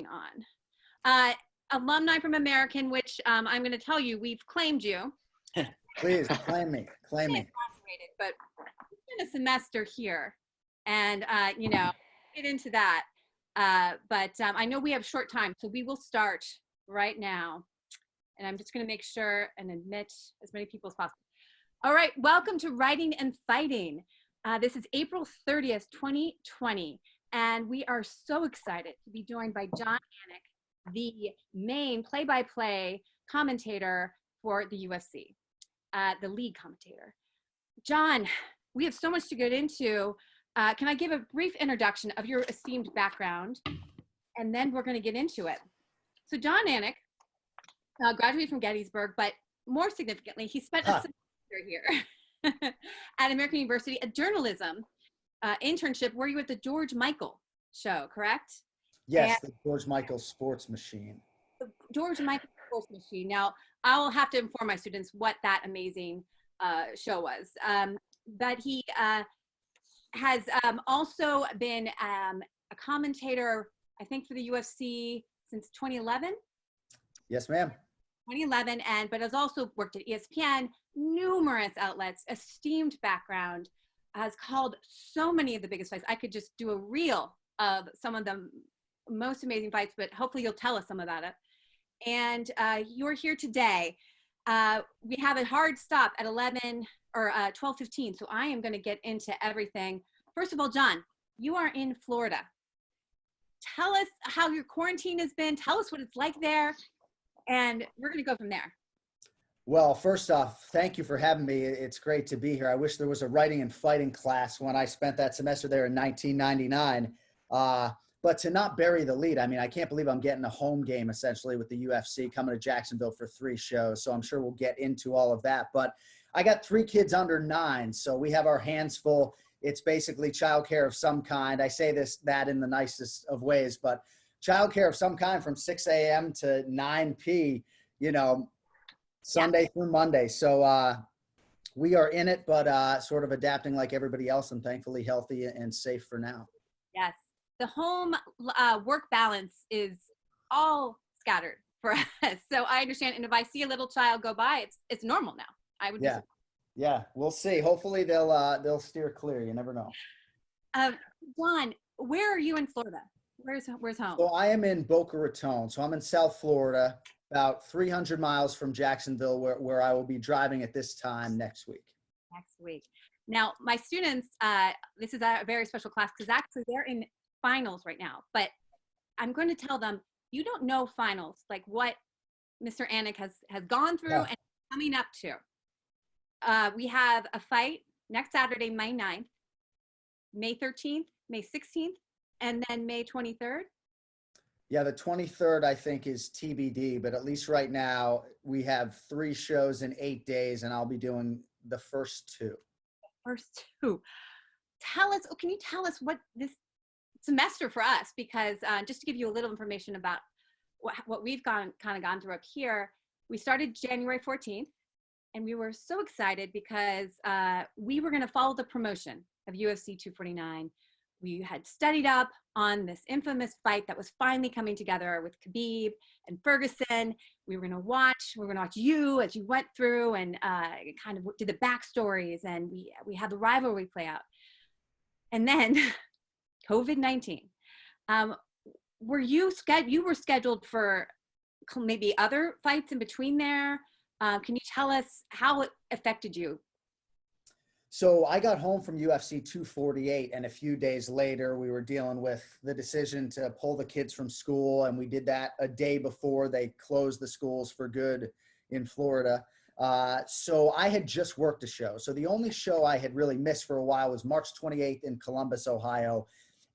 going on. Alumni from American, which I'm going to tell you, we've claimed you. Please claim me, claim me. But it's been a semester here, and you know, get into that. But I know we have short time, so we will start right now. And I'm just going to make sure and admit as many people as possible. All right, welcome to Writing and Fighting. This is April 30th, 2020, and we are so excited to be joined by Jon Anik, the main play-by-play commentator for the UFC, the lead commentator. Jon, we have so much to get into. Can I give a brief introduction of your esteemed background, and then we're going to get into it. So Jon Anik graduated from Gettysburg, but more significantly, he spent a semester here at American University, a journalism internship where you were at the George Michael show, correct? Yes, and the George Michael Sports Machine. The George Michael Sports Machine. Now, I will have to inform my students what that amazing show was. But he has also been a commentator, I think, for the UFC since 2011. Yes, ma'am. 2011, but has also worked at ESPN, numerous outlets, esteemed background, has called so many of the biggest fights. I could just do a reel of some of the most amazing fights, but hopefully you'll tell us some about it. And you're here today. We have a hard stop at 12:15, so I am going to get into everything. First of all, Jon, you are in Florida. Tell us how your quarantine has been. Tell us what it's like there. And we're going to go from there. Well, first off, thank you for having me. It's great to be here. I wish there was a writing and fighting class when I spent that semester there in 1999. But to not bury the lead, I mean, I can't believe I'm getting a home game essentially with the UFC coming to Jacksonville for 3 shows. So I'm sure we'll get into all of that. But I got 3 kids under 9, so we have our hands full. It's basically childcare of some kind. I say that in the nicest of ways, but childcare of some kind from 6 a.m. to 9 p., you know, Sunday through Monday. So we are in it, but sort of adapting like everybody else and thankfully healthy and safe for now. Yes. The home work balance is all scattered for us. So I understand. And if I see a little child go by, it's normal now. I would. Yeah. Yeah. We'll see. Hopefully they'll steer clear. You never know. Jon, where are you in Florida? Where's home? So I am in Boca Raton. So I'm in South Florida, about 300 miles from Jacksonville, where I will be driving at this time next week. Next week. Now, my students, this is a very special class because actually they're in finals right now. But I'm going to tell them, you don't know finals, like what Mr. Anik has gone through and coming up to. We have a fight next Saturday, May 9th, May 13th, May 16th, and then May 23rd? Yeah, the 23rd, I think, is TBD, but at least right now we have 3 shows in 8 days, and I'll be doing the first 2. First 2. Can you tell us what this semester for us, because just to give you a little information about what we've gone through up here, we started January 14th, and we were so excited because we were going to follow the promotion of UFC 249. We had studied up on this infamous fight that was finally coming together with Khabib and Ferguson. We were going to watch you as you went through and kind of did the backstories, and we had the rivalry play out. And then COVID-19. You were scheduled for maybe other fights in between there? Can you tell us how it affected you? So I got home from UFC 248, and a few days later, we were dealing with the decision to pull the kids from school, and we did that a day before they closed the schools for good in Florida. So I had just worked a show. So the only show I had really missed for a while was March 28th in Columbus, Ohio.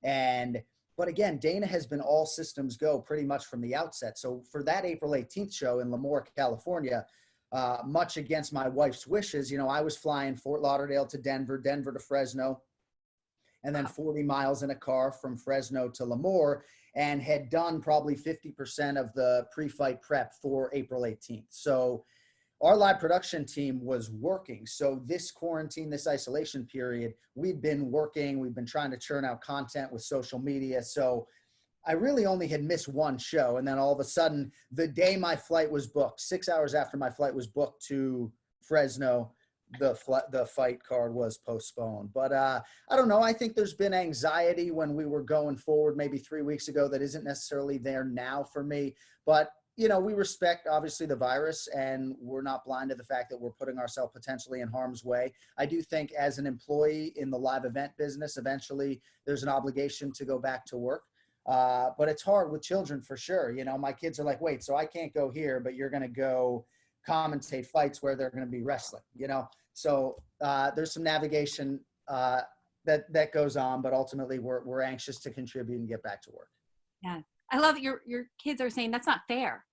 But again, Dana has been all systems go pretty much from the outset. So for that April 18th show in Lemoore, California, much against my wife's wishes, I was flying Fort Lauderdale to Denver to Fresno, and then 40 miles in a car from Fresno to Lemoore, and had done probably 50% of the pre-fight prep for April 18th. So our live production team was working. So this quarantine, this isolation period, we've been working. We've been trying to churn out content with social media. So I really only had missed one show. And then all of a sudden, the day my flight was booked, 6 hours after my flight was booked to Fresno, the fight card was postponed. But I don't know. I think there's been anxiety when we were going forward maybe 3 weeks ago that isn't necessarily there now for me. But, you know, we respect obviously the virus, and we're not blind to the fact that we're putting ourselves potentially in harm's way. I do think as an employee in the live event business, eventually there's an obligation to go back to work. But it's hard with children for sure. You know, my kids are like, wait, so I can't go here, but you're going to go commentate fights where they're going to be wrestling, you know? So there's some navigation that goes on, but ultimately we're anxious to contribute and get back to work. Yeah. I love that your kids are saying that's not fair.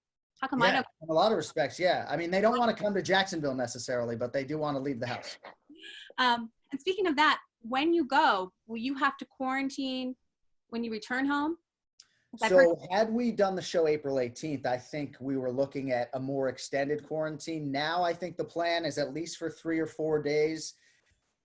How come I Yeah, don't? in a lot of respects, yeah. I mean, they don't want to come to Jacksonville necessarily, but they do want to leave the house. And speaking of that, when you go, will you have to quarantine when you return home? So had we done the show April 18th, I think we were looking at a more extended quarantine. Now I think the plan is at least for 3 or 4 days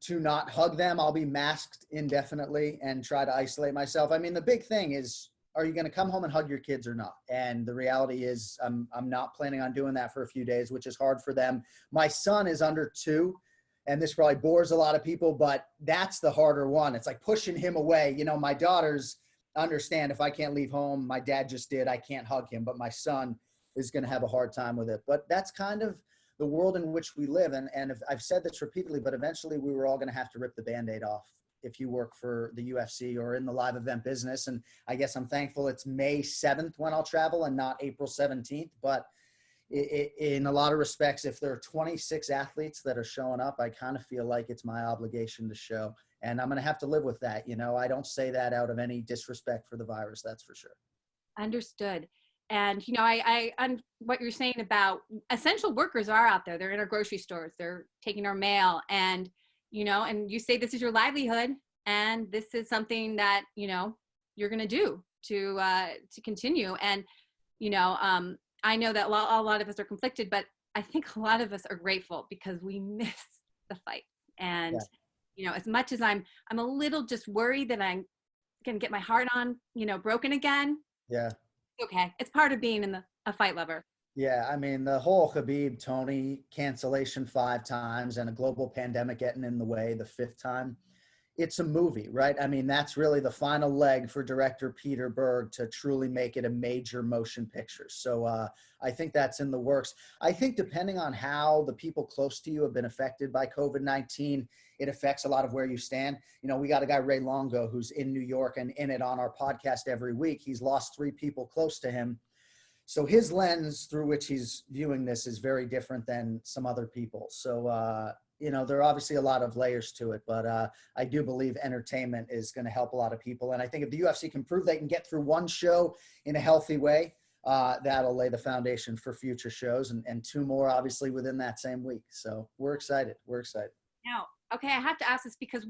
to not hug them. I'll be masked indefinitely and try to isolate myself. I mean, the big thing is, are you going to come home and hug your kids or not? And the reality is I'm not planning on doing that for a few days, which is hard for them. My son is under 2, and this probably bores a lot of people, but that's the harder one. It's like pushing him away. You know, my daughters understand if I can't leave home, my dad just did, I can't hug him, but my son is going to have a hard time with it. But that's kind of the world in which we live. And if, I've said this repeatedly, but eventually we were all going to have to rip the Band-Aid off if you work for the UFC or in the live event business. And I guess I'm thankful it's May 7th when I'll travel and not April 17th. But in a lot of respects, if there are 26 athletes that are showing up, I kind of feel like it's my obligation to show. And I'm going to have to live with that. You know, I don't say that out of any disrespect for the virus. That's for sure. Understood. And, you know, I what you're saying about essential workers are out there. They're in our grocery stores. They're taking our mail. And, you know, and you say this is your livelihood. And this is something that, you know, you're going to do to continue. And, you know, I know that a lot of us are conflicted, but I think a lot of us are grateful because we miss the fight. And, yeah. You know, as much as I'm a little just worried that I'm going to get my heart on, you know, broken again. Yeah. Okay. It's part of being a fight lover. Yeah. I mean, the whole Khabib Tony cancellation 5 times and a global pandemic getting in the way the 5th time. It's a movie, right? I mean, that's really the final leg for director Peter Berg to truly make it a major motion picture. So I think that's in the works. I think depending on how the people close to you have been affected by COVID-19, it affects a lot of where you stand. You know, we got a guy, Ray Longo, who's in New York and in it on our podcast every week. He's lost 3 people close to him. So his lens through which he's viewing this is very different than some other people. So, you know, there are obviously a lot of layers to it, but I do believe entertainment is going to help a lot of people. And I think if the UFC can prove they can get through one show in a healthy way, that'll lay the foundation for future shows and 2 more, obviously, within that same week. So we're excited. We're excited. Now, okay, I have to ask this because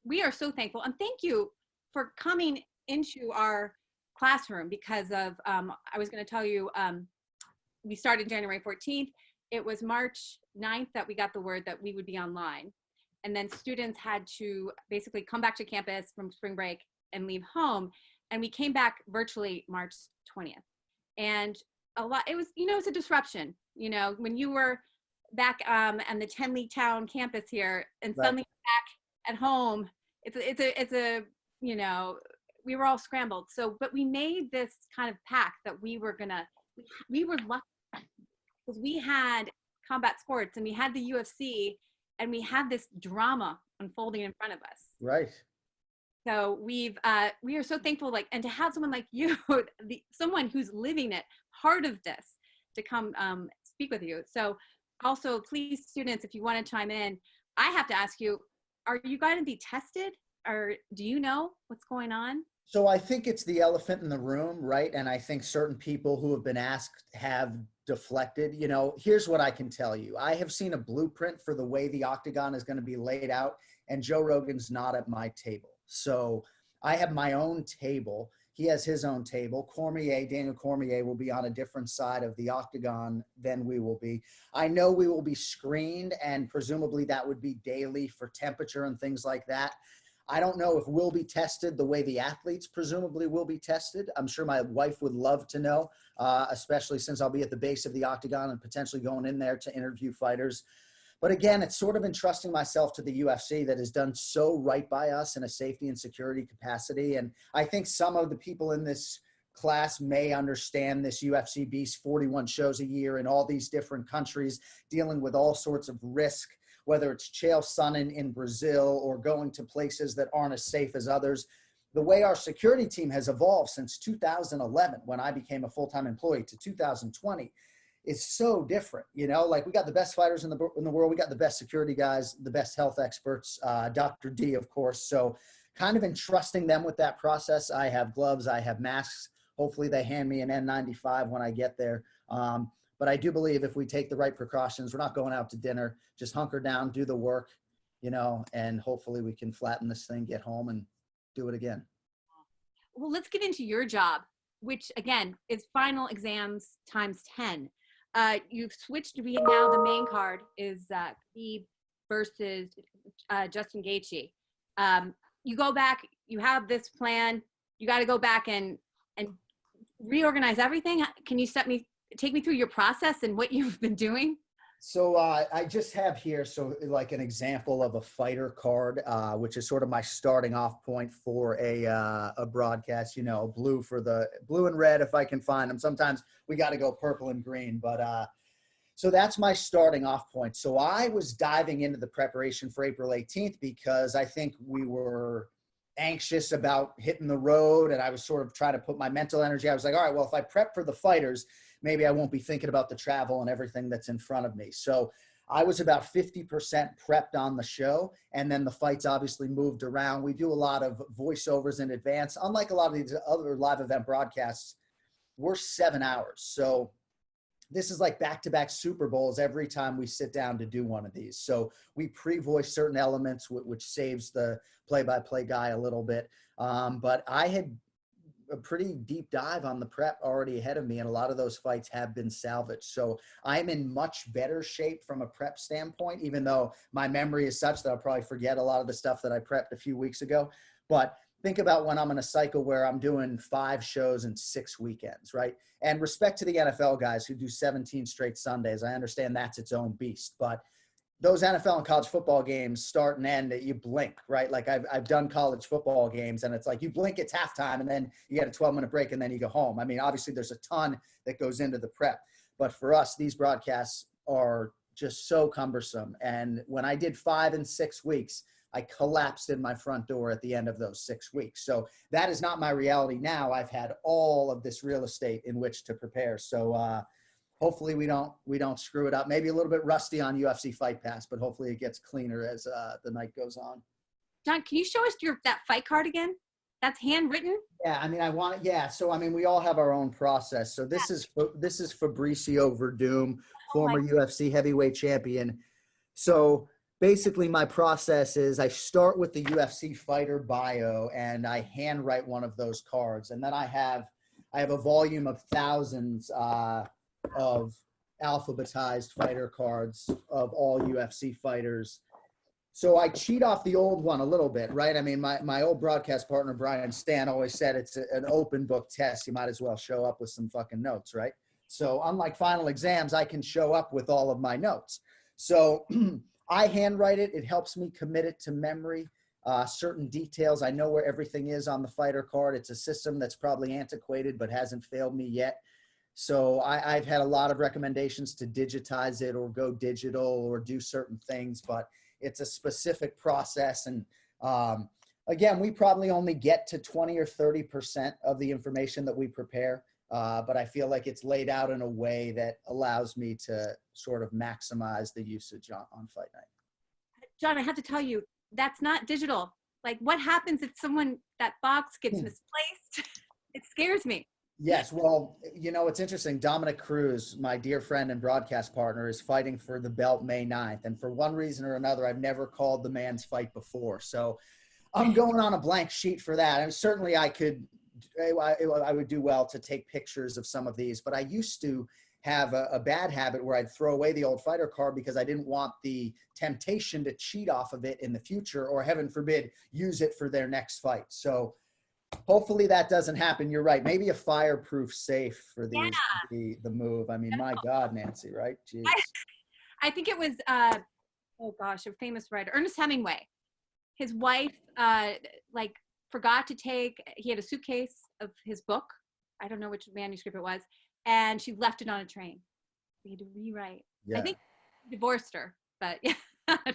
we are so thankful. And thank you for coming into our classroom because of, I was going to tell you, we started January 14th. It was March 9th that we got the word that we would be online. And then students had to basically come back to campus from spring break and leave home. And we came back virtually March 20th. And it was, you know, it's a disruption. You know, when you were back on the 10 League Town campus here and suddenly back at home, it's a, you know, we were all scrambled. So, but we made this kind of pact that we were lucky. Because we had combat sports and we had the UFC and we had this drama unfolding in front of us. Right. So we are so thankful, like, and to have someone like you, someone who's living it, part of this, to come speak with you. So also, please, students, if you want to chime in, I have to ask you, are you going to be tested or do you know what's going on? So I think it's the elephant in the room, right? And I think certain people who have been asked have deflected. You know, here's what I can tell you. I have seen a blueprint for the way the octagon is going to be laid out, and Joe Rogan's not at my table. So I have my own table. He has his own table. Daniel Cormier will be on a different side of the octagon than we will be. I know we will be screened, and presumably that would be daily for temperature and things like that. I don't know if we'll be tested the way the athletes presumably will be tested. I'm sure my wife would love to know, especially since I'll be at the base of the octagon and potentially going in there to interview fighters. But again, it's sort of entrusting myself to the UFC that has done so right by us in a safety and security capacity. And I think some of the people in this class may understand this UFC beast, 41 shows a year in all these different countries, dealing with all sorts of risk, whether it's Chael Sonnen in Brazil or going to places that aren't as safe as others. The way our security team has evolved since 2011, when I became a full-time employee, to 2020, is so different. You know, like we got the best fighters in the world. We got the best security guys, the best health experts, Dr. D, of course. So kind of entrusting them with that process. I have gloves, I have masks. Hopefully they hand me an N95 when I get there. But I do believe if we take the right precautions, we're not going out to dinner, just hunker down, do the work, you know, and hopefully we can flatten this thing, get home and do it again. Well, let's get into your job, which again is final exams times 10. You've switched to being now the main card is Khabib versus Justin Gaethje. You go back, you have this plan, you got to go back and reorganize everything. Can you take me through your process and what you've been doing? So I just have here, so like an example of a fighter card, which is sort of my starting off point for a broadcast, you know, blue and red if I can find them. Sometimes we got to go purple and green, but so that's my starting off point. So I was diving into the preparation for April 18th because I think we were anxious about hitting the road, and I was sort of trying to put my mental energy. I was like, all right, well, if I prep for the fighters, maybe I won't be thinking about the travel and everything that's in front of me. So I was about 50% prepped on the show, and then the fights obviously moved around. We do a lot of voiceovers in advance. Unlike a lot of these other live event broadcasts, we're 7 hours. So this is like back-to-back Super Bowls every time we sit down to do one of these. So we pre-voice certain elements, which saves the play-by-play guy a little bit. But I had a pretty deep dive on the prep already ahead of me, and a lot of those fights have been salvaged. So I'm in much better shape from a prep standpoint, even though my memory is such that I'll probably forget a lot of the stuff that I prepped a few weeks ago. But think about when I'm in a cycle where I'm doing 5 shows in 6 weekends, right? And respect to the NFL guys who do 17 straight Sundays. I understand that's its own beast, but those NFL and college football games start and end, you blink, right? Like I've done college football games, and it's like you blink, it's halftime, and then you get a 12-minute break, and then you go home. I mean, obviously there's a ton that goes into the prep, but for us, these broadcasts are just so cumbersome. And when I did 5 and 6 weeks, I collapsed in my front door at the end of those 6 weeks. So that is not my reality now. I've had all of this real estate in which to prepare. So hopefully we don't screw it up. Maybe a little bit rusty on UFC Fight Pass, but hopefully it gets cleaner as the night goes on. John, can you show us that fight card again? That's handwritten? Yeah, I mean, so I mean, we all have our own process. So this is Fabricio Verdum, former UFC heavyweight champion. So basically my process is I start with the UFC fighter bio and I handwrite one of those cards. And then I have a volume of thousands of alphabetized fighter cards of all UFC fighters. So I cheat off the old one a little bit, right? I mean, my old broadcast partner, Brian Stan, always said it's an open book test. You might as well show up with some fucking notes, right? So unlike final exams, I can show up with all of my notes. So I handwrite it. It helps me commit it to memory, certain details. I know where everything is on the fighter card. It's a system that's probably antiquated but hasn't failed me yet. So I've had a lot of recommendations to digitize it or go digital or do certain things, but it's a specific process. And again, we probably only get to 20 or 30% of the information that we prepare. But I feel like it's laid out in a way that allows me to sort of maximize the usage on fight night. John, I have to tell you, that's not digital. Like, what happens if that box gets misplaced? It scares me. Yes. Well, you know, it's interesting. Dominic Cruz, my dear friend and broadcast partner, is fighting for the belt May 9th. And for one reason or another, I've never called the man's fight before. So I'm going on a blank sheet for that. And certainly I would do well to take pictures of some of these, but I used to have a bad habit where I'd throw away the old fighter card because I didn't want the temptation to cheat off of it in the future, or heaven forbid, use it for their next fight. So hopefully that doesn't happen. You're right. Maybe a fireproof safe for these would be the move. I mean, my God, Nancy, right? Jeez. I think it was, oh gosh, a famous writer, Ernest Hemingway. His wife, like, forgot to take, he had a suitcase of his book. I don't know which manuscript it was. And she left it on a train. We had to rewrite. Yeah. I think he divorced her, but yeah.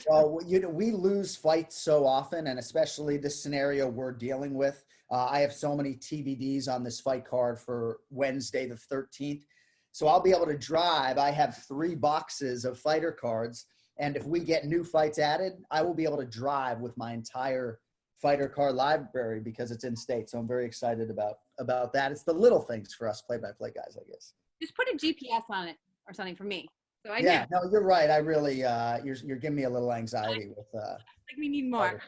Well, we lose fights so often, and especially this scenario we're dealing with. I have so many TBDs on this fight card for Wednesday the 13th. So I'll be able to drive. I have 3 boxes of fighter cards. And if we get new fights added, I will be able to drive with my entire fighter card library because it's in state. So I'm very excited about that. It's the little things for us play-by-play guys, I guess. Just put a GPS on it or something for me. So I Yeah, no, you're right. I really, you're giving me a little anxiety with, like we need more.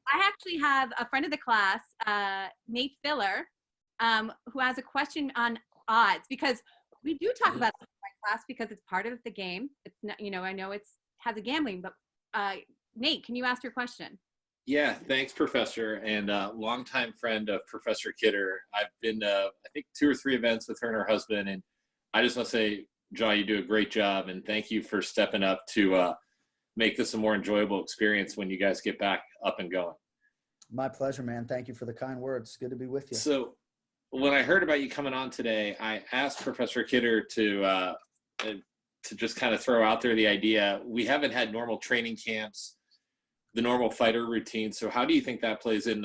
I actually have a friend of the class, Nate Filler, who has a question on odds, because we do talk about my class because it's part of the game. It's not, you know, I know it's has a gambling, but Nate, can you ask your question? Yeah, thanks, Professor, and longtime friend of Professor Kidder. I've been, I think, 2 or 3 events with her and her husband, and I just want to say, Jon, you do a great job, and thank you for stepping up to make this a more enjoyable experience when you guys get back up and going. My pleasure, man. Thank you for the kind words. Good to be with you. So when I heard about you coming on today, I asked Professor Kidder to just kind of throw out there the idea. We haven't had normal training camps, the normal fighter routine. So how do you think that plays in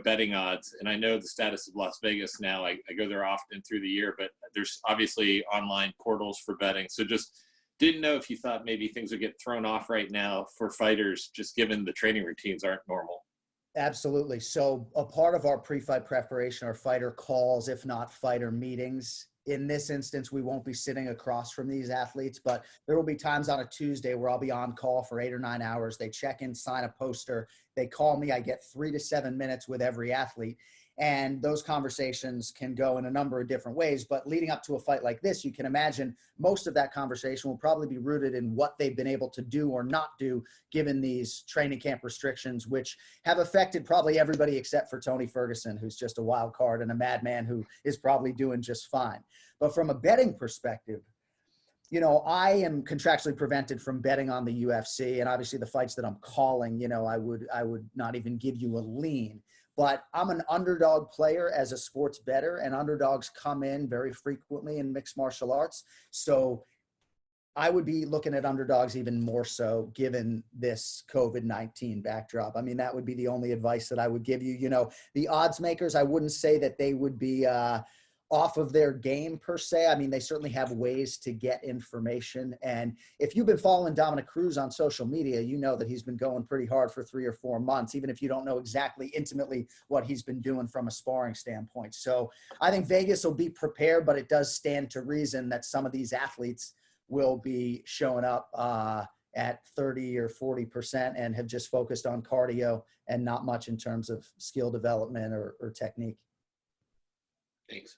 betting odds? And I know the status of Las Vegas now. I go there often through the year, but there's obviously online portals for betting. So just didn't know if you thought maybe things would get thrown off right now for fighters, just given the training routines aren't normal. Absolutely. So a part of our pre-fight preparation are fighter calls, if not fighter meetings. In this instance, we won't be sitting across from these athletes, but there will be times on a Tuesday where I'll be on call for 8 or 9 hours. They check in, sign a poster. They call me. I get 3 to 7 minutes with every athlete. And those conversations can go in a number of different ways. But leading up to a fight like this, you can imagine most of that conversation will probably be rooted in what they've been able to do or not do, given these training camp restrictions, which have affected probably everybody except for Tony Ferguson, who's just a wild card and a madman who is probably doing just fine. But from a betting perspective, you know, I am contractually prevented from betting on the UFC, and obviously the fights that I'm calling, you know, I would not even give you a lean. But I'm an underdog player as a sports bettor, and underdogs come in very frequently in mixed martial arts. So I would be looking at underdogs even more so given this COVID-19 backdrop. I mean, that would be the only advice that I would give you. You know, the odds makers, I wouldn't say that they would be off of their game per se. I mean, they certainly have ways to get information. And if you've been following Dominic Cruz on social media, you know that he's been going pretty hard for 3 or 4 months, even if you don't know exactly intimately what he's been doing from a sparring standpoint. So I think Vegas will be prepared, but it does stand to reason that some of these athletes will be showing up at 30 or 40% and have just focused on cardio and not much in terms of skill development or technique. Thanks.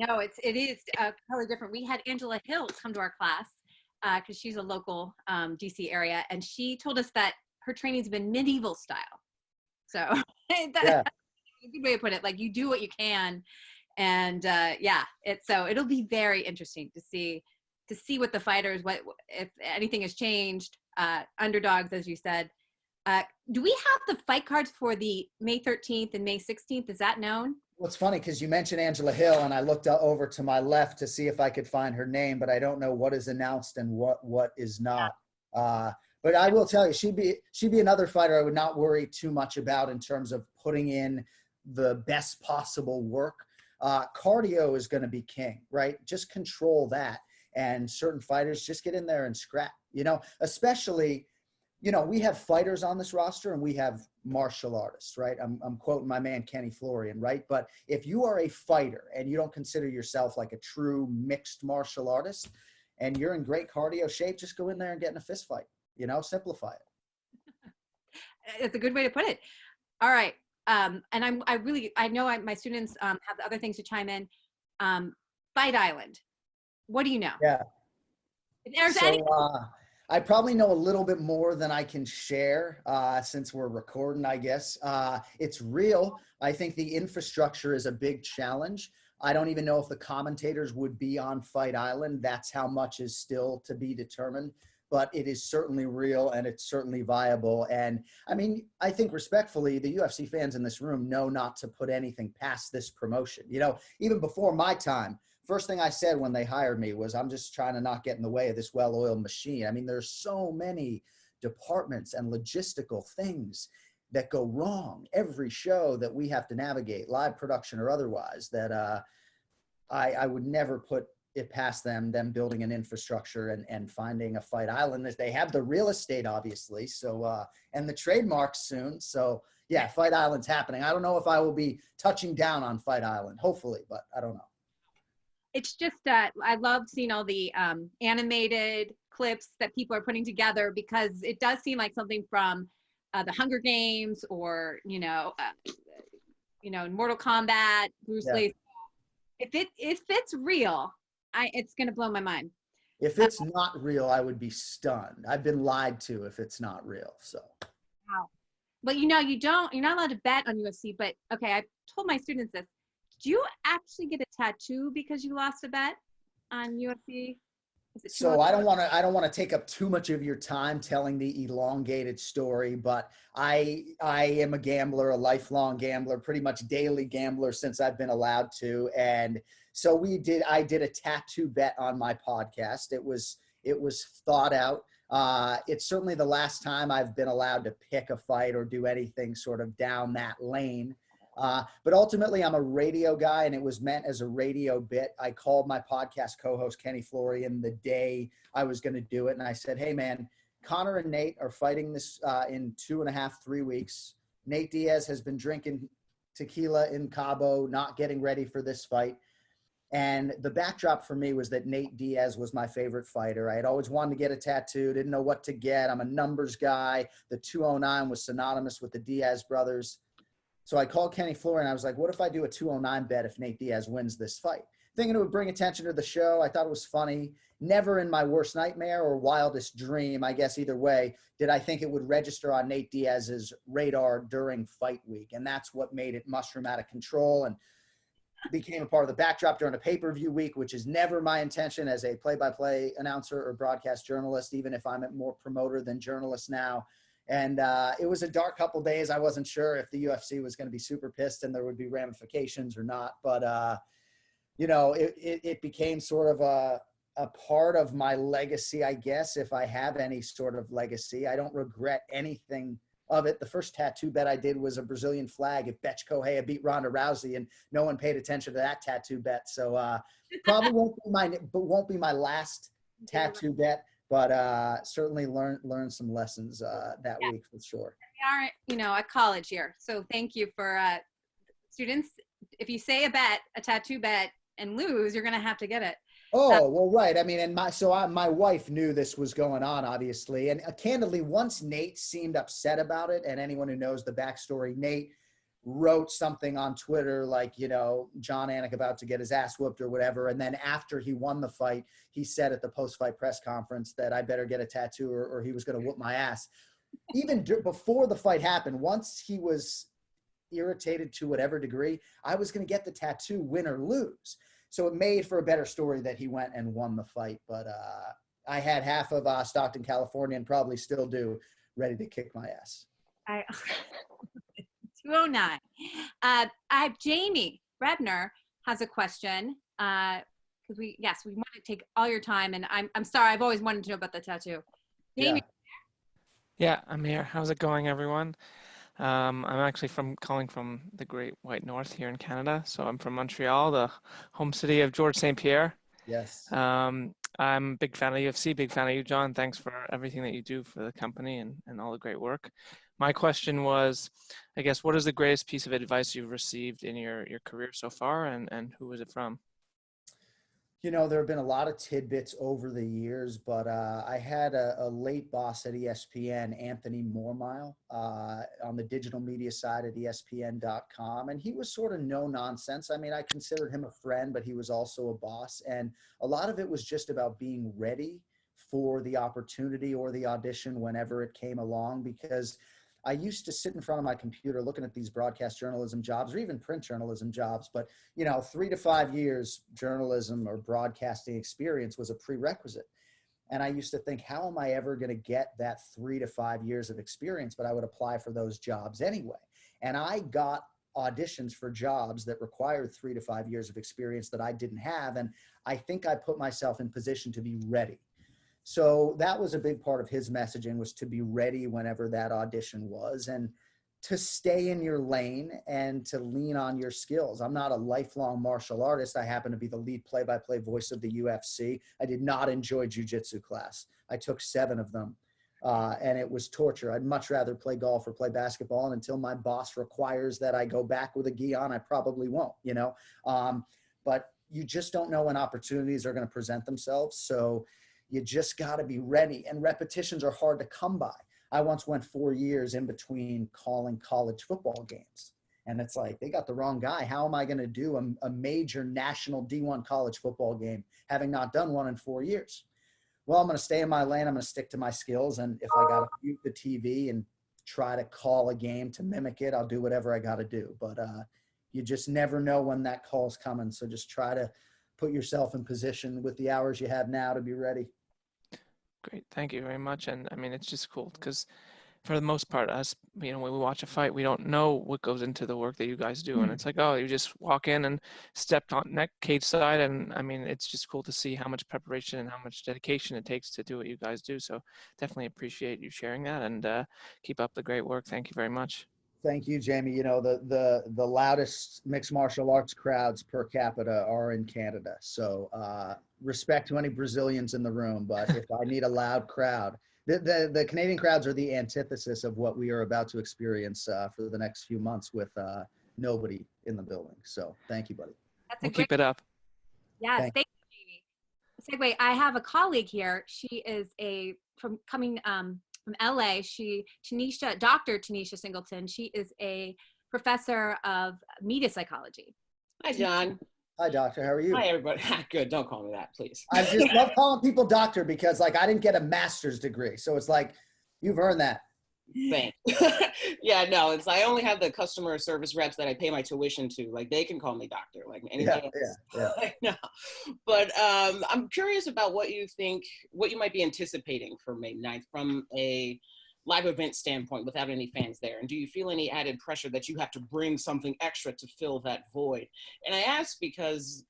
No, it is totally different. We had Angela Hills come to our class because she's a local DC area, and she told us that her training's been medieval style. So that's a good way to put it. Like, you do what you can, and it'll be very interesting to see what the fighters, what if anything has changed. Underdogs, as you said. Do we have the fight cards for the May 13th and May 16th? Is that known? Well, it's funny because you mentioned Angela Hill, and I looked over to my left to see if I could find her name, but I don't know what is announced and what is not. But I will tell you, she'd be another fighter I would not worry too much about in terms of putting in the best possible work. Cardio is going to be king, right? Just control that. And certain fighters just get in there and scrap, you know, especially, you know, we have fighters on this roster and we have martial artists, right? I'm quoting my man, Kenny Florian, right? But if you are a fighter and you don't consider yourself like a true mixed martial artist and you're in great cardio shape, just go in there and get in a fist fight, you know, simplify it. It's a good way to put it. All right. And I know my students have other things to chime in. Fight Island. What do you know? Yeah. If there's So any, I probably know a little bit more than I can share since we're recording, I guess. It's real. I think the infrastructure is a big challenge. I don't even know if the commentators would be on Fight Island. That's how much is still to be determined. But it is certainly real and it's certainly viable. And I mean, I think respectfully, the UFC fans in this room know not to put anything past this promotion. You know, even before my time, first thing I said when they hired me was, I'm just trying to not get in the way of this well-oiled machine. I mean, there's so many departments and logistical things that go wrong every show that we have to navigate, live production or otherwise, that I would never put it past them building an infrastructure and finding a Fight Island. They have the real estate, obviously, so and the trademarks soon. So yeah, Fight Island's happening. I don't know if I will be touching down on Fight Island, hopefully, but I don't know. it's just I love seeing all the animated clips that people are putting together, because it does seem like something from the Hunger Games, or Mortal Kombat, Bruce Yeah. Lee. If it's real, it's gonna blow my mind. If it's not real, I would be stunned. I've been lied to if it's not real. So Wow. But you're not allowed to bet on UFC. But okay, I told my students this. Did you actually get a tattoo because you lost a bet on UFC? So I don't want to take up too much of your time telling the elongated story, but I am a gambler, a lifelong gambler, pretty much daily gambler since I've been allowed to. And so I did a tattoo bet on my podcast. It was thought out. It's certainly the last time I've been allowed to pick a fight or do anything sort of down that lane. But ultimately, I'm a radio guy, and it was meant as a radio bit. I called my podcast co-host, Kenny Florian, the day I was going to do it. And I said, hey, man, Connor and Nate are fighting this in 2.5, 3 weeks. Nate Diaz has been drinking tequila in Cabo, not getting ready for this fight. And the backdrop for me was that Nate Diaz was my favorite fighter. I had always wanted to get a tattoo, didn't know what to get. I'm a numbers guy. The 209 was synonymous with the Diaz brothers. So I called Kenny Florian. I was like, what if I do a 209 bet if Nate Diaz wins this fight? Thinking it would bring attention to the show. I thought it was funny. Never in my worst nightmare or wildest dream, I guess either way, did I think it would register on Nate Diaz's radar during fight week. And that's what made it mushroom out of control and became a part of the backdrop during a pay-per-view week, which is never my intention as a play-by-play announcer or broadcast journalist, even if I'm more promoter than journalist now. And it was a dark couple days. I wasn't sure if the UFC was going to be super pissed and there would be ramifications or not. But, it became sort of a part of my legacy, I guess, if I have any sort of legacy. I don't regret anything of it. The first tattoo bet I did was a Brazilian flag if Betch Correia beat Ronda Rousey, and no one paid attention to that tattoo bet. So probably won't be my last tattoo bet. But certainly learn some lessons that week for sure. We are, at college here. So thank you for students. If you say a tattoo bet, and lose, you're going to have to get it. Oh, well, right. I mean, and my wife knew this was going on, obviously. And candidly, once Nate seemed upset about it, and anyone who knows the backstory, Nate wrote something on Twitter like, Jon Anik about to get his ass whooped or whatever. And then after he won the fight, he said at the post-fight press conference that I better get a tattoo or he was going to whoop my ass. Even before the fight happened, once he was irritated to whatever degree, I was going to get the tattoo win or lose. So it made for a better story that he went and won the fight. But I had half of Stockton, California, and probably still do, ready to kick my ass. 209. I have Jamie Rebner has a question. Because we want to take all your time, and I'm sorry, I've always wanted to know about the tattoo. Jamie. Yeah, I'm here. How's it going, everyone? I'm actually calling from the Great White North here in Canada. So I'm from Montreal, the home city of Georges St-Pierre. Yes. I'm a big fan of UFC, big fan of you, John. Thanks for everything that you do for the company and all the great work. My question was, I guess, what is the greatest piece of advice you've received in your career so far, and who was it from? You know, there have been a lot of tidbits over the years, but I had a late boss at ESPN, Anthony Mormile, on the digital media side at ESPN.com. And he was sort of no nonsense. I mean, I considered him a friend, but he was also a boss. And a lot of it was just about being ready for the opportunity or the audition whenever it came along, because I used to sit in front of my computer looking at these broadcast journalism jobs or even print journalism jobs. But, you know, 3 to 5 years journalism or broadcasting experience was a prerequisite. And I used to think, how am I ever going to get that 3 to 5 years of experience? But I would apply for those jobs anyway. And I got auditions for jobs that required 3 to 5 years of experience that I didn't have. And I think I put myself in position to be ready. So that was a big part of his messaging, was to be ready whenever that audition was, and to stay in your lane and to lean on your skills. I'm not a lifelong martial artist. I happen to be the lead play-by-play voice of the UFC. I did not enjoy jiu-jitsu class. I took 7 of them, and it was torture. I'd much rather play golf or play basketball, and until my boss requires that I go back with a gi on, I probably won't, you know. But you just don't know when opportunities are going to present themselves. So you just got to be ready, and repetitions are hard to come by. I once went 4 years in between calling college football games, and it's like, they got the wrong guy. How am I going to do a major national D1 college football game, having not done one in 4 years? Well, I'm going to stay in my lane. I'm going to stick to my skills. And if I got to mute the TV and try to call a game to mimic it, I'll do whatever I got to do. But you just never know when that call's coming. So just try to put yourself in position with the hours you have now to be ready. Great, thank you very much. And I mean, it's just cool because for the most part, us, you know, when we watch a fight, we don't know what goes into the work that you guys do. And it's like, oh, you just walk in and stepped on neck cage side. And I mean, it's just cool to see how much preparation and how much dedication it takes to do what you guys do. So definitely appreciate you sharing that, and keep up the great work. Thank you very much. Thank you, Jamie. You know, the loudest mixed martial arts crowds per capita are in Canada. So respect to any Brazilians in the room, but if I need a loud crowd, the Canadian crowds are the antithesis of what we are about to experience for the next few months with nobody in the building. So thank you, buddy. That's We'll keep it up. Yes, thank you, Jamie. Segue, I have a colleague here. She is from LA. Dr. Tunisha Singleton. She is a professor of media psychology. Hi, John. Hi, doctor. How are you? Hi, everybody. Good. Don't call me that, please. I just love calling people doctor because, like, I didn't get a master's degree. So it's like, you've earned that. Thanks. Yeah, no, I only have the customer service reps that I pay my tuition to. Like, they can call me doctor, like anything else. Yeah. Like, no. But I'm curious about what you might be anticipating for May 9th from a live event standpoint without any fans there. And do you feel any added pressure that you have to bring something extra to fill that void? And I ask because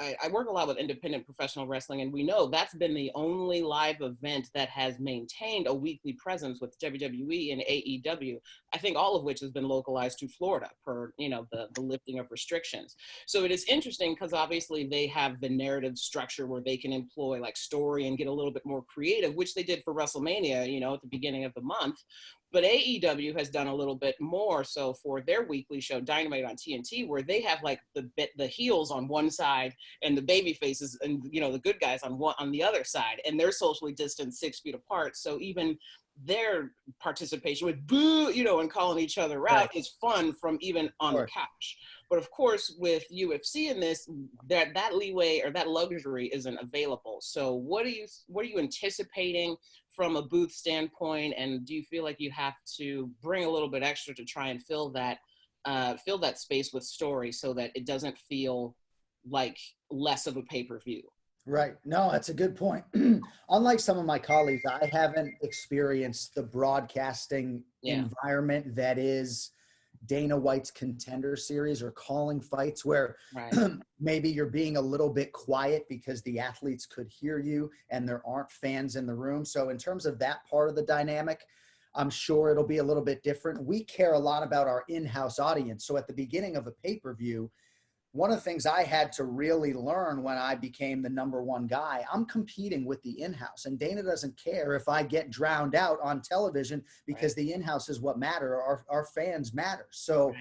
I work a lot with independent professional wrestling, and we know that's been the only live event that has maintained a weekly presence with WWE and AEW, I think all of which has been localized to Florida per, you know, the lifting of restrictions. So it is interesting because obviously they have the narrative structure where they can employ like story and get a little bit more creative, which they did for WrestleMania, you know, at the beginning of the month. But AEW has done a little bit more so for their weekly show, Dynamite on TNT, where they have like the heels on one side and the baby faces and, you know, the good guys on the other side, and they're socially distanced 6 feet apart. So even their participation with boo, you know, and calling each other out is fun from even on the couch. But of course, with UFC in this, that leeway or that luxury isn't available. So what are you anticipating from a booth standpoint? And do you feel like you have to bring a little bit extra to try and fill that space with story so that it doesn't feel like less of a pay-per-view? Right. No, that's a good point. Unlike some of my colleagues, I haven't experienced the broadcasting environment that is Dana White's Contender Series or calling fights where maybe you're being a little bit quiet because the athletes could hear you and there aren't fans in the room. So in terms of that part of the dynamic, I'm sure it'll be a little bit different. We care a lot about our in-house audience. So at the beginning of a pay-per-view, one of the things I had to really learn when I became the #1 guy, I'm competing with the in-house, and Dana doesn't care if I get drowned out on television because the in-house is what matter. Our fans matter. So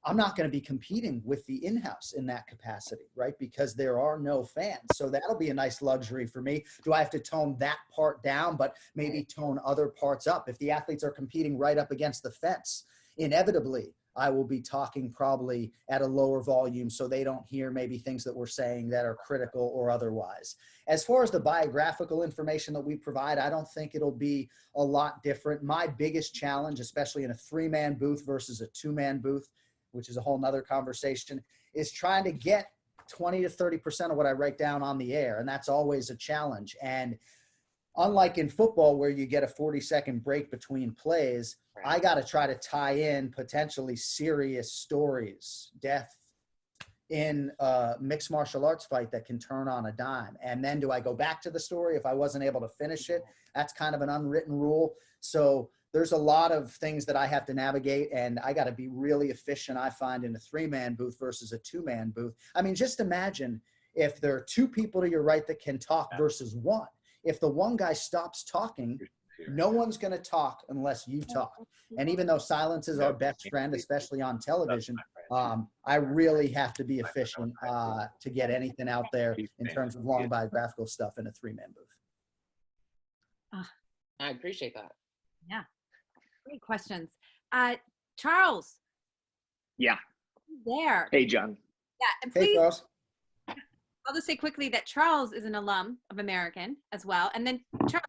I'm not going to be competing with the in-house in that capacity, right? Because there are no fans. So that'll be a nice luxury for me. Do I have to tone that part down, but maybe tone other parts up? If the athletes are competing right up against the fence, inevitably, I will be talking probably at a lower volume so they don't hear maybe things that we're saying that are critical or otherwise. As far as the biographical information that we provide, I don't think it'll be a lot different. My biggest challenge, especially in a 3-man booth versus a 2-man booth, which is a whole nother conversation, is trying to get 20 to 30% of what I write down on the air. And that's always a challenge. And unlike in football where you get a 40-second break between plays, I got to try to tie in potentially serious stories, death in a mixed martial arts fight that can turn on a dime. And then do I go back to the story if I wasn't able to finish it? That's kind of an unwritten rule. So there's a lot of things that I have to navigate, and I got to be really efficient, I find, in a 3-man booth versus a 2-man booth. I mean, just imagine if there are 2 people to your right that can talk versus 1. If the one guy stops talking, no one's going to talk unless you talk. And even though silence is our best friend, especially on television, I really have to be efficient to get anything out there in terms of long biographical stuff in a 3-man booth. I appreciate that. Yeah. Great questions. Charles. Yeah. There. Hey, John. Yeah. And Hey, please, Charles. I'll just say quickly that Charles is an alum of American as well. And then Charles,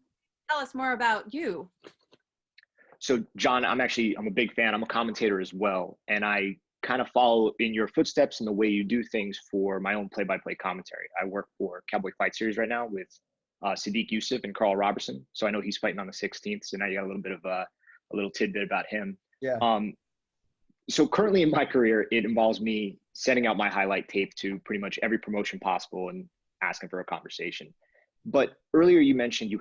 tell us more about you. So, John, I'm a big fan. I'm a commentator as well. And I kind of follow in your footsteps in the way you do things for my own play-by-play commentary. I work for Cowboy Fight Series right now with Sadiq Yusuf and Carl Robertson. So I know he's fighting on the 16th. So now you got a little bit of a little tidbit about him. Yeah. So currently in my career, it involves me sending out my highlight tape to pretty much every promotion possible and asking for a conversation. But earlier you mentioned you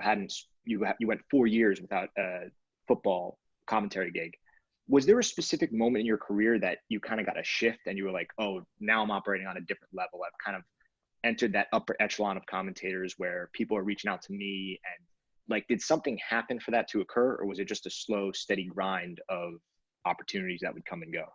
went 4 years without a football commentary gig. Was there a specific moment in your career that you kind of got a shift and you were like, oh, now I'm operating on a different level? I've kind of entered that upper echelon of commentators where people are reaching out to me, and like, did something happen for that to occur, or was it just a slow, steady grind of opportunities that would come and go?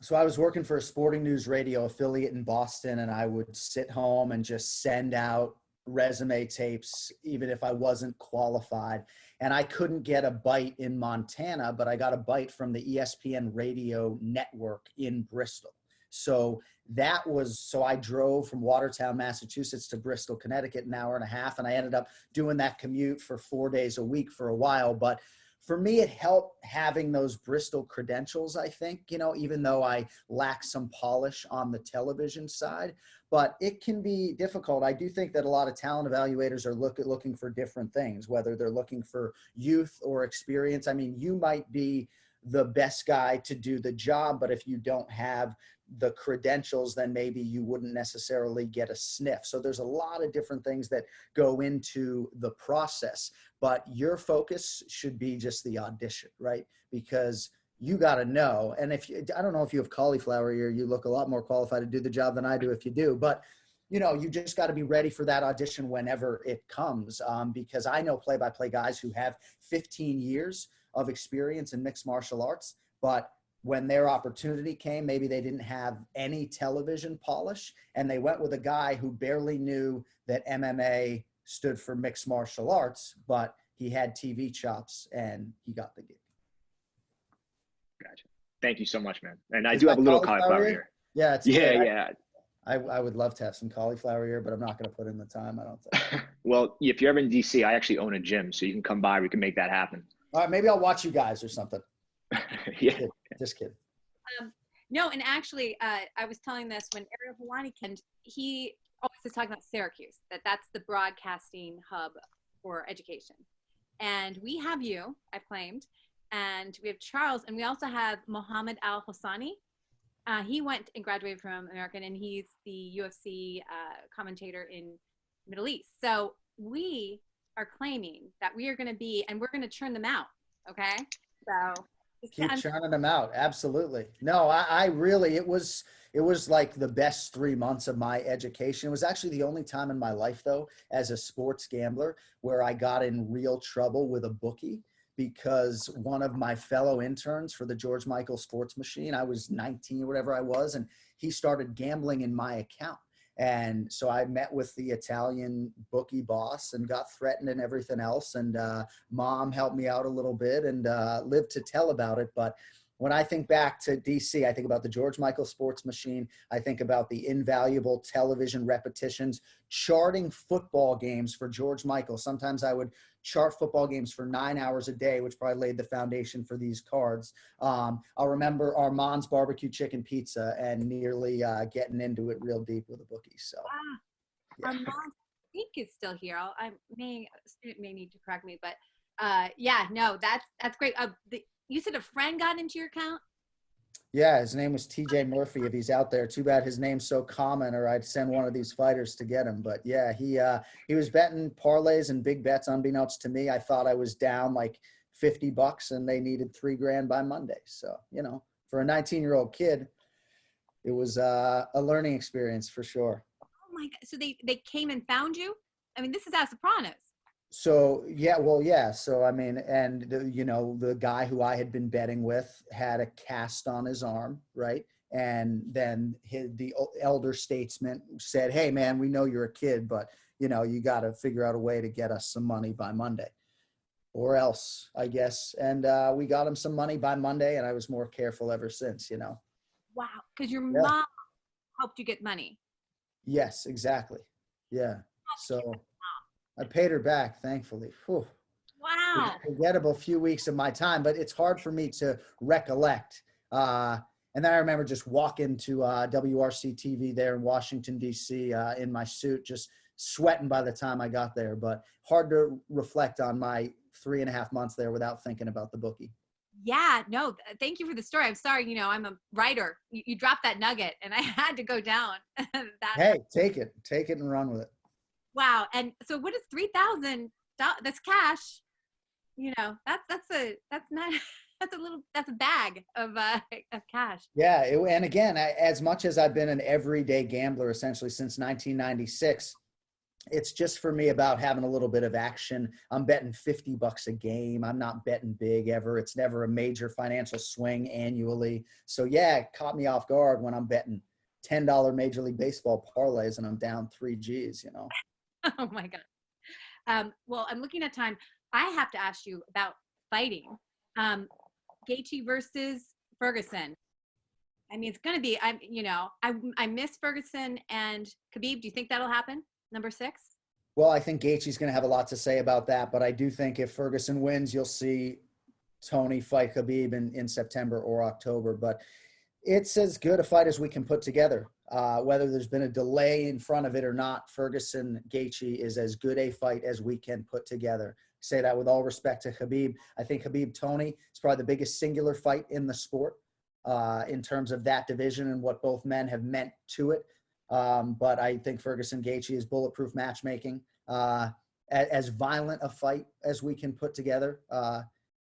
So I was working for a sporting news radio affiliate in Boston, and I would sit home and just send out resume tapes, even if I wasn't qualified. And I couldn't get a bite in Montana, but I got a bite from the ESPN radio network in Bristol. So I drove from Watertown, Massachusetts to Bristol, Connecticut, an hour and a half. And I ended up doing that commute for 4 days a week for a while. But for me, it helped having those Bristol credentials, I think, even though I lack some polish on the television side, but it can be difficult. I do think that a lot of talent evaluators are looking for different things, whether they're looking for youth or experience. I mean, you might be the best guy to do the job, but if you don't have the credentials, then maybe you wouldn't necessarily get a sniff. So there's a lot of different things that go into the process, but your focus should be just the audition, right? Because you got to know. And I don't know if you have cauliflower ear, you look a lot more qualified to do the job than I do if you do, but you just got to be ready for that audition whenever it comes. Because I know play-by-play guys who have 15 years of experience in mixed martial arts, but when their opportunity came, maybe they didn't have any television polish, and they went with a guy who barely knew that MMA stood for mixed martial arts, but he had TV chops and he got the gig. Gotcha. Thank you so much, man. And I do have a little cauliflower ear. Yeah, it's yeah, good. yeah. I would love to have some cauliflower ear, but I'm not going to put in the time, I don't think. Well, if you're ever in DC, I actually own a gym, so you can come by. We can make that happen. All right, maybe I'll watch you guys or something. Yeah. Just kidding. No, and actually, I was telling this when Ariel Helwani he always is talking about Syracuse, that's the broadcasting hub for education. And we have you, I've claimed, and we have Charles, and we also have Mohammed Al-Hossani. He went and graduated from American, and he's the UFC commentator in Middle East. So we are claiming that we are going to be, and we're going to churn them out, okay? So keep churning them out. Absolutely. No, I really, it was like the best 3 months of my education. It was actually the only time in my life, though, as a sports gambler, where I got in real trouble with a bookie, because one of my fellow interns for the George Michael Sports Machine, I was 19 or whatever I was, and he started gambling in my account. And so I met with the Italian bookie boss and got threatened and everything else. And mom helped me out a little bit and lived to tell about it. But when I think back to DC, I think about the George Michael Sports Machine. I think about the invaluable television repetitions, charting football games for George Michael. Sometimes I would chart football games for 9 hours a day, which probably laid the foundation for these cards. I'll remember Armand's barbecue chicken pizza and nearly getting into it real deep with a bookie. So, yeah. Armand, I think is still here. A student may need to correct me, but yeah, no, that's great. You said a friend got into your account? Yeah, his name was TJ Murphy. If he's out there, too bad his name's so common, or I'd send one of these fighters to get him. But yeah, he was betting parlays and big bets. Unbeknownst to me, I thought I was down like $50, and they needed $3,000 by Monday. So, you know, for a 19-year-old kid, it was a learning experience for sure. Oh my God! So they came and found you? I mean, this is As Sopranos. So, yeah, well, yeah. So, I mean, and, the guy who I had been betting with had a cast on his arm, right? And then the elder statesman said, hey, man, we know you're a kid, but, you got to figure out a way to get us some money by Monday or else, I guess. And we got him some money by Monday, and I was more careful ever since, Wow. Because your mom helped you get money. Yes, exactly. Yeah. So I paid her back, thankfully. Whew. Wow. Forgettable few weeks of my time, but it's hard for me to recollect. And then I remember just walking to WRC TV there in Washington, D.C. In my suit, just sweating by the time I got there. But hard to reflect on my 3.5 months there without thinking about the bookie. Yeah, no, thank you for the story. I'm sorry, I'm a writer. You dropped that nugget, and I had to go down. Hey, take it and run with it. Wow. And so what is $3,000? That's cash. That's a bag of cash. Yeah. And again, as much as I've been an everyday gambler essentially since 1996, it's just for me about having a little bit of action. I'm betting $50 a game. I'm not betting big ever. It's never a major financial swing annually. So yeah, it caught me off guard when I'm betting $10 Major League Baseball parlays and I'm down 3 G's, Oh my God. Well, I'm looking at time. I have to ask you about fighting. Gaethje versus Ferguson. I mean, it's going to be, I miss Ferguson and Khabib. Do you think that'll happen? Number 6? Well, I think Gaethje's going to have a lot to say about that, but I do think if Ferguson wins, you'll see Tony fight Khabib in September or October. But it's as good a fight as we can put together. Whether there's been a delay in front of it or not, Ferguson Gaethje is as good a fight as we can put together. Say that with all respect to Khabib. I think Khabib Tony is probably the biggest singular fight in the sport in terms of that division and what both men have meant to it. But I think Ferguson Gaethje is bulletproof matchmaking, as violent a fight as we can put together.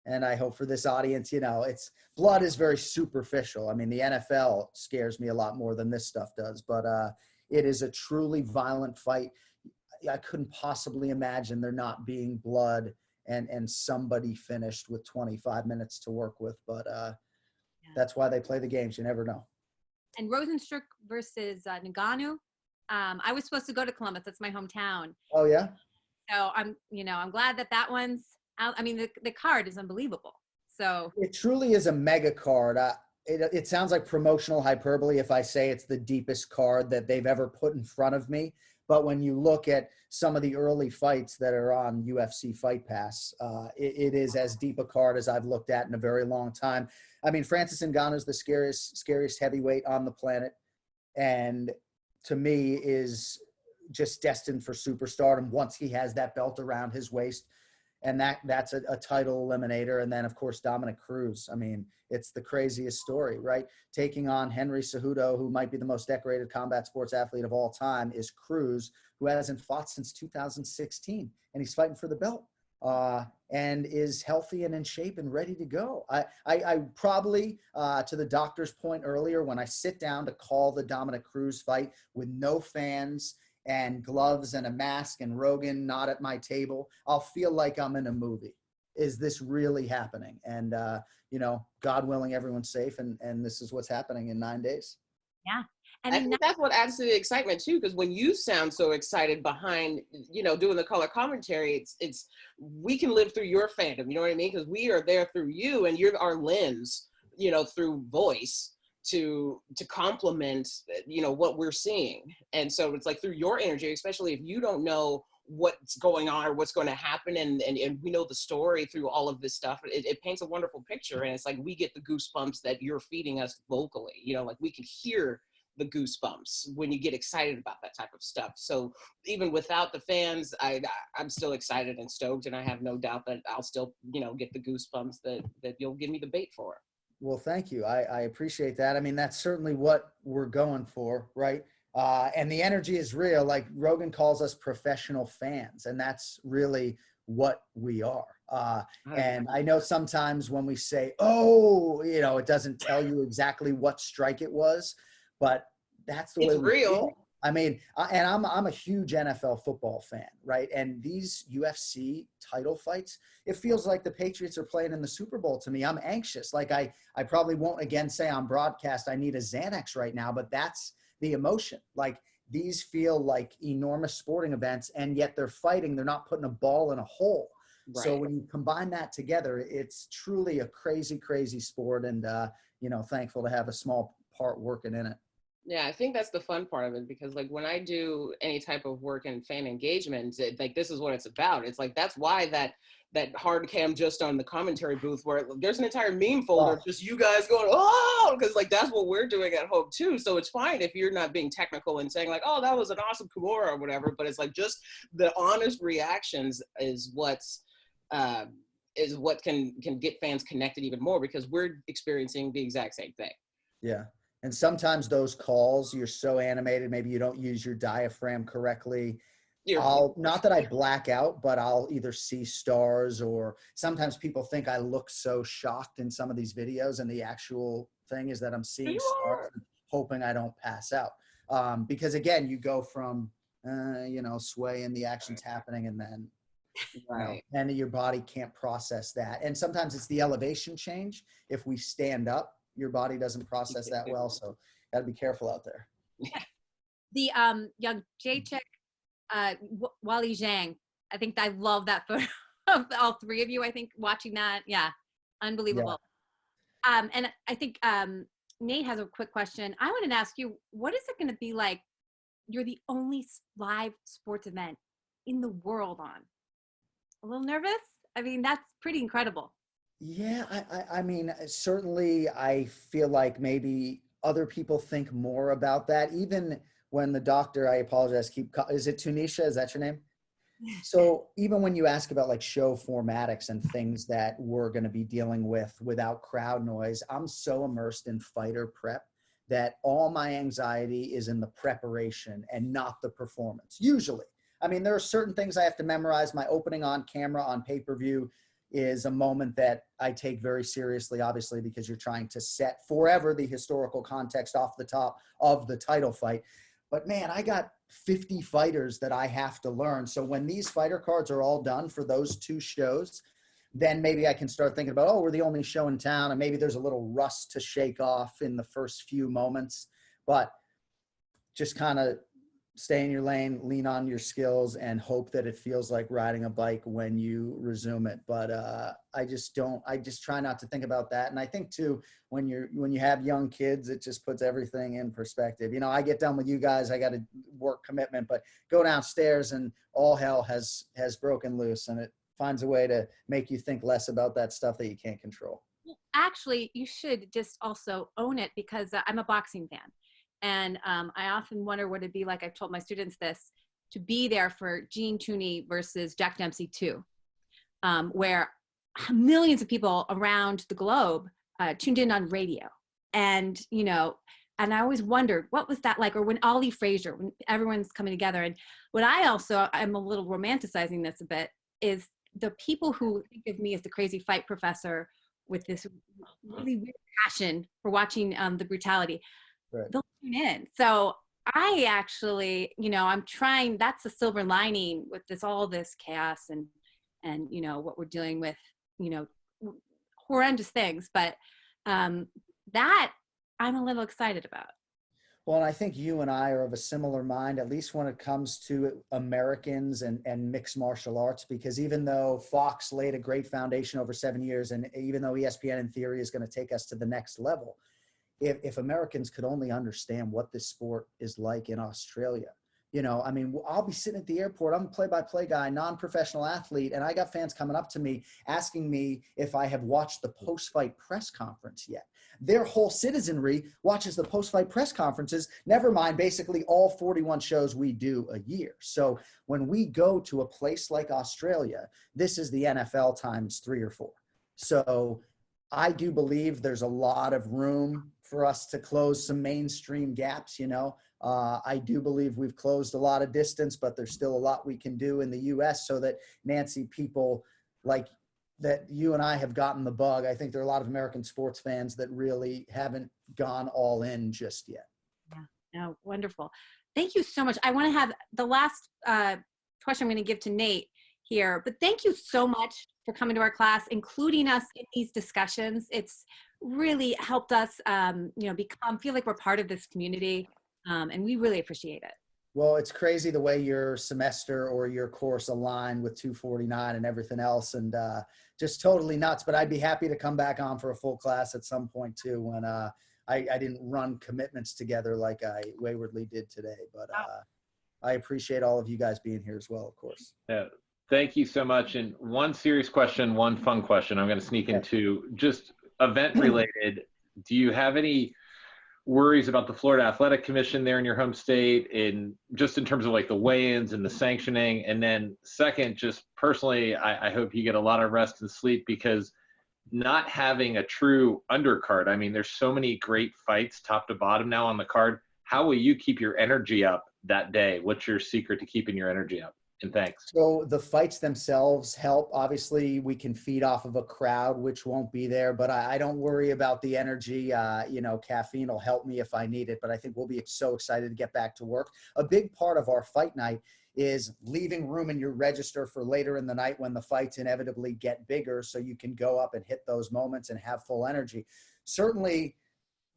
And I hope for this audience, it's blood is very superficial. I mean, the NFL scares me a lot more than this stuff does, but it is a truly violent fight. I couldn't possibly imagine there not being blood and somebody finished with 25 minutes to work with. But that's why they play the games. You never know. And Rosenstruck versus Ngannou. I was supposed to go to Columbus. That's my hometown. Oh yeah. So I'm glad that one's out. I mean, the card is unbelievable. So it truly is a mega card. It sounds like promotional hyperbole if I say it's the deepest card that they've ever put in front of me. But when you look at some of the early fights that are on UFC Fight Pass, it is as deep a card as I've looked at in a very long time. I mean, Francis Ngannou is the scariest heavyweight on the planet, and to me is just destined for superstardom once he has that belt around his waist. And that's a title eliminator. And then, of course, Dominic Cruz. I mean, it's the craziest story, right? Taking on Henry Cejudo, who might be the most decorated combat sports athlete of all time, is Cruz, who hasn't fought since 2016. And he's fighting for the belt and is healthy and in shape and ready to go. I probably, to the doctor's point earlier, when I sit down to call the Dominic Cruz fight with no fans and gloves and a mask and Rogan not at my table, I'll feel like I'm in a movie. is this really happening? And, you know, God willing, everyone's safe. And this is what's happening in 9 days. Yeah. I And think that's what adds to the excitement too, because when you sound so excited behind, you know, doing the color commentary, it's we can live through your fandom, you know what I mean? Because we are there through you, and you're our lens, you know, through voice to complement, you know, what we're seeing. And so it's like through your energy, especially if you don't know what's going on or what's going to happen, and we know the story through all of this stuff, it paints a wonderful picture. And it's like we get the goosebumps that you're feeding us vocally, you know, like we can hear the goosebumps when you get excited about that type of stuff. So even without the fans, I'm still excited and stoked, and I have no doubt that I'll still, you know, get the goosebumps that you'll give me the bait for. Well, thank you. I appreciate that. I mean, that's certainly what we're going for, right? And the energy is real. Like Rogan calls us professional fans, and that's really what we are. And I know sometimes when we say, oh, you know, it doesn't tell you exactly what strike it was, but that's the way It's we feel. real. I mean, and I'm a huge NFL football fan, right? And these UFC title fights, it feels like the Patriots are playing in the Super Bowl to me. I'm anxious. Like I probably won't again say on broadcast, I need a Xanax right now, but that's the emotion. Like these feel like enormous sporting events, and yet they're fighting. They're not putting a ball in a hole. Right. So when you combine that together, it's truly a crazy, crazy sport. And, you know, thankful to have a small part working in it. Yeah, I think that's the fun part of it, because like when I do any type of work in fan engagement, like this is what it's about. It's like that's why that hard cam just on the commentary booth, where there's an entire meme folder of just you guys going, oh, because like that's what we're doing at home too. So it's fine if you're not being technical and saying like, oh, that was an awesome Kimura or whatever, but it's like just the honest reactions is what can get fans connected even more, because we're experiencing the exact same thing. Yeah. And sometimes those calls, you're so animated, maybe you don't use your diaphragm correctly. Not that I black out, but I'll either see stars, or sometimes people think I look so shocked in some of these videos, and the actual thing is that I'm seeing stars and hoping I don't pass out. Because again, you go from, you know, sway and the action's happening, and then, you know, and your body can't process that. And sometimes it's the elevation change. If we stand up, your body doesn't process that well. So gotta be careful out there. the young J-Chick, Wally Zhang, I think I love that photo of all three of you, I think, watching that. Yeah, unbelievable. Yeah. And I think Nate has a quick question. I wanted to ask you, what is it going to be like? You're the only live sports event in the world on. A little nervous? I mean, that's pretty incredible. Yeah, I mean, certainly I feel like maybe other people think more about that. Even when the doctor, I apologize, is it Tunisha? Is that your name? So even when you ask about like show formatics and things that we're going to be dealing with without crowd noise, I'm so immersed in fighter prep that all my anxiety is in the preparation and not the performance. Usually, I mean, there are certain things I have to memorize. My opening on camera on pay-per-view is a moment that I take very seriously, obviously, because you're trying to set forever the historical context off the top of the title fight. But man, I got 50 fighters that I have to learn. So when these fighter cards are all done for those two shows, then maybe I can start thinking about, oh, we're the only show in town, and maybe there's a little rust to shake off in the first few moments. But just kind of stay in your lane, lean on your skills, and hope that it feels like riding a bike when you resume it. But I just try not to think about that. And I think too, when you have young kids, it just puts everything in perspective. You know, I get done with you guys, I got a work commitment, but go downstairs and all hell has broken loose, and it finds a way to make you think less about that stuff that you can't control. Actually, you should just also own it, because I'm a boxing fan. And I often wonder what it'd be like, I've told my students this, to be there for Gene Tooney versus Jack Dempsey 2, where millions of people around the globe tuned in on radio. And, you know, and I always wondered, what was that like? Or when Ali Frazier, when everyone's coming together. And what I'm a little romanticizing this a bit, is the people who think of me as the crazy fight professor with this really weird passion for watching the brutality. Right. They'll tune in. So I actually, you know, I'm trying, that's the silver lining with all this chaos and, you know, what we're dealing with you know, horrendous things, but that I'm a little excited about. Well, and I think you and I are of a similar mind, at least when it comes to Americans and mixed martial arts, because even though Fox laid a great foundation over 7 years, and even though ESPN in theory is going to take us to the next level, if Americans could only understand what this sport is like in Australia, you know, I mean, I'll be sitting at the airport. I'm a play-by-play guy, non-professional athlete, and I got fans coming up to me asking me if I have watched the post-fight press conference yet. Their whole citizenry watches the post-fight press conferences, never mind basically all 41 shows we do a year. So when we go to a place like Australia, this is the NFL times 3 or 4. So I do believe there's a lot of room for us to close some mainstream gaps, you know. I do believe we've closed a lot of distance, but there's still a lot we can do in the U.S. so that, Nancy, people like that you and I have gotten the bug. I think there are a lot of American sports fans that really haven't gone all in just yet. Yeah, no, wonderful. Thank you so much. I want to have the last question I'm going to give to Nate here, but thank you so much for coming to our class, including us in these discussions. It's really helped us, you know, feel like we're part of this community. And we really appreciate it. Well, it's crazy the way your semester or your course aligned with 249 and everything else, and just totally nuts. But I'd be happy to come back on for a full class at some point too, when I didn't run commitments together like I waywardly did today. But I appreciate all of you guys being here as well, of course. Yeah, thank you so much. And one serious question, one fun question I'm going to sneak into, just event related. Do you have any worries about the Florida Athletic Commission there in your home state, in just in terms of like the weigh-ins and the sanctioning? And then second, just personally, I hope you get a lot of rest and sleep, because not having a true undercard, I mean, there's so many great fights top to bottom now on the card. How will you keep your energy up that day? What's your secret to keeping your energy up? And thanks. So the fights themselves help. Obviously, we can feed off of a crowd, which won't be there, but I don't worry about the energy. You know, caffeine will help me if I need it, but I think we'll be so excited to get back to work. A big part of our fight night is leaving room in your register for later in the night when the fights inevitably get bigger, so you can go up and hit those moments and have full energy. Certainly,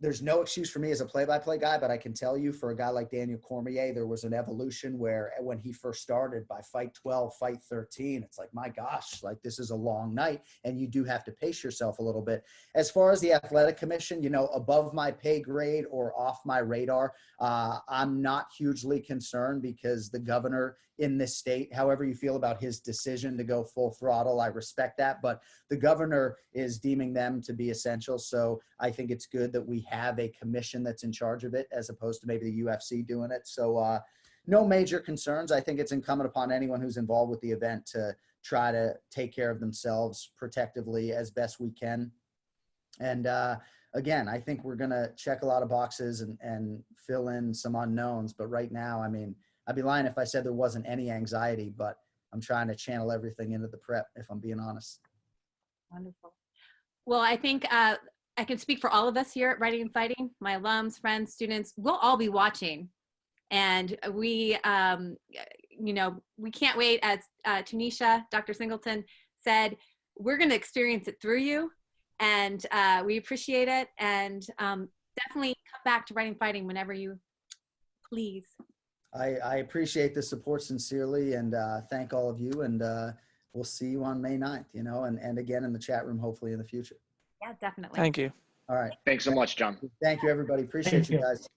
there's no excuse for me as a play-by-play guy, but I can tell you, for a guy like Daniel Cormier, there was an evolution where when he first started, by fight 12, fight 13, it's like, my gosh, like this is a long night, and you do have to pace yourself a little bit. As far as the athletic commission, you know, above my pay grade or off my radar, I'm not hugely concerned, because the governor in this state, however you feel about his decision to go full throttle, I respect that, but the governor is deeming them to be essential. So I think it's good that we have a commission that's in charge of it, as opposed to maybe the UFC doing it. So no major concerns. I think it's incumbent upon anyone who's involved with the event to try to take care of themselves protectively as best we can. And again, I think we're going to check a lot of boxes and fill in some unknowns. But right now, I mean, I'd be lying if I said there wasn't any anxiety, but I'm trying to channel everything into the prep, if I'm being honest. Wonderful. Well, I think I can speak for all of us here at Writing and Fighting, my alums, friends, students. We'll all be watching. And we, you know, we can't wait. As Tunisha, Dr. Singleton said, we're going to experience it through you. And we appreciate it. And definitely come back to Writing and Fighting whenever you please. I appreciate the support sincerely, and thank all of you. And we'll see you on May 9th, you know, and again in the chat room, hopefully in the future. Yeah, definitely. Thank you. All right. Thanks so much, John. Thank you, everybody. Appreciate you guys.